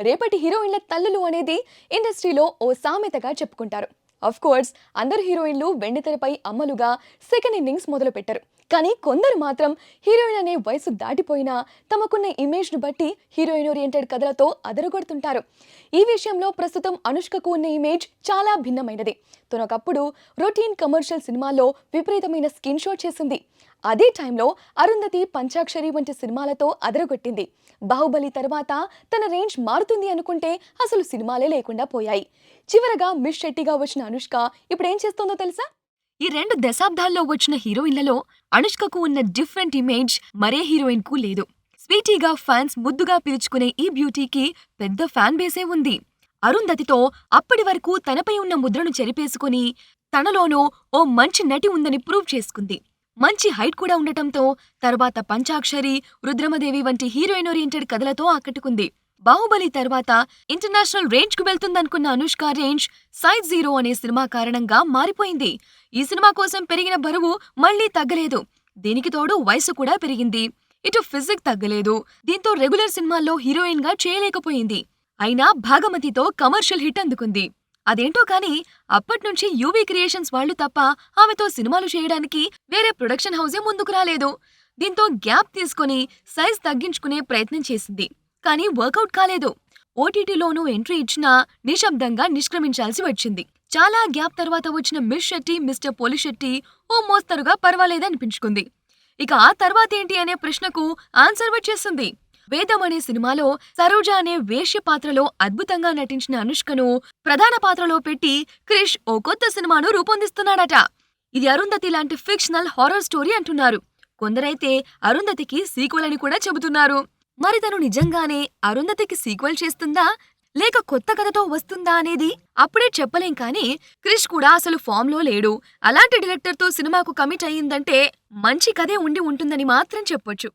రేపటి హీరోయిన్ల తల్లులు అనేది ఇండస్ట్రీలో ఓ సామెతగా చెప్పుకుంటారు. అఫ్ కోర్స్ అందరు హీరోయిన్లు వెండితెరపై అమ్మలుగా సెకండ్ ఇన్నింగ్స్ మొదలు పెట్టారు. కానీ కొందరు మాత్రం హీరోయిన్ అనే వయసు దాటిపోయినా తమకున్న ఇమేజ్ను బట్టి హీరోయిన్ ఓరియంటెడ్ కథలతో అదరగొడుతుంటారు. ఈ విషయంలో ప్రస్తుతం అనుష్కకు ఉన్న ఇమేజ్ చాలా భిన్నమైనది. తనొకప్పుడు రొటీన్ కమర్షియల్ సినిమాల్లో విపరీతమైన స్కిన్ షో చేసింది. అదే టైంలో అరుంధతి, పంచాక్షరి వంటి సినిమాలతో అదరగొట్టింది. బాహుబలి తర్వాత తన రేంజ్ మారుతుంది అనుకుంటే అసలు సినిమాలే లేకుండా పోయాయి. చివరగా మిస్ శెట్టిగా వచ్చిన అనుష్క ఇప్పుడేం చేస్తోందో తెలుసా? ఈ 2 దశాబ్దాల్లో వచ్చిన హీరోయిన్లలో అనుష్కకు ఉన్న డిఫరెంట్ ఇమేజ్ మరే హీరోయిన్ కు లేదు. స్వీటీగా ఫ్యాన్స్ ముద్దుగా పిలుచుకునే ఈ బ్యూటీకి పెద్ద ఫ్యాన్ బేసే ఉంది. అరుంధతితో అప్పటి వరకు తనపై ఉన్న ముద్రను చెరిపేసుకుని తనలోనూ ఓ మంచి నటి ఉందని ప్రూవ్ చేసుకుంది. మంచి హైట్ కూడా ఉండటంతో తర్వాత పంచాక్షరి, రుద్రమదేవి వంటి హీరోయిన్ ఓరియంటెడ్ కథలతో ఆకట్టుకుంది. బాహుబలి తర్వాత ఇంటర్నేషనల్ రేంజ్ కు వెళ్తుందనుకున్న అనుష్క రేంజ్ సైజ్ 0 అనే సినిమా కారణంగా మారిపోయింది. ఈ సినిమా కోసం పెరిగిన బరువు మళ్లీ తగ్గలేదు. దీనికి తోడు వయసు కూడా పెరిగింది. ఇటు ఫిజిక్ తగ్గలేదు. దీంతో రెగ్యులర్ సినిమాల్లో హీరోయిన్ గా చేయలేకపోయింది. అయినా భాగమతితో కమర్షియల్ హిట్ అందుకుంది. అదేంటో కానీ అప్పట్నుంచి యూవీ క్రియేషన్స్ వాళ్లు తప్ప ఆమెతో సినిమాలు చేయడానికి వేరే ప్రొడక్షన్ హౌసే ముందుకు రాలేదు. దీంతో గ్యాప్ తీసుకుని సైజ్ తగ్గించుకునే ప్రయత్నం చేసింది. కానీ వర్కౌట్ కాలేదు. ఓటీటీలోనూ ఎంట్రీ ఇచ్చినా నిశ్శబ్దంగా నిష్క్రమించాల్సి వచ్చింది. చాలా గ్యాప్ తర్వాత వచ్చిన మిస్ శెట్టి, మిస్టర్ పోలిశెట్టి ఓ మోస్తరుగా పర్వాలేదనిపించుకుంది. ఇక ఆ తర్వాతేంటి అనే ప్రశ్నకు ఆన్సర్ వచ్చేసింది. వేదం అనే సినిమాలో సరోజ అనే వేశ్య పాత్రలో అద్భుతంగా నటించిన అనుష్కను ప్రధాన పాత్రలో పెట్టి క్రిష్ ఓ కొత్త సినిమాను రూపొందిస్తున్నాడట. ఇది అరుంధతి లాంటి ఫిక్షనల్ హారర్ స్టోరీ అంటున్నారు. కొందరైతే అరుంధతికి సీక్వెల్ అని కూడా చెబుతున్నారు. మరి తను నిజంగానే అరుంధతికి సీక్వెల్ చేస్తుందా లేక కొత్త కథతో వస్తుందా అనేది అప్పుడే చెప్పలేం. కానీ క్రిష్ కూడా అసలు ఫామ్ లో లేడు. అలాంటి డైరెక్టర్తో సినిమాకు కమిట్ అయ్యిందంటే మంచి కథే ఉండి ఉంటుందని మాత్రం చెప్పొచ్చు.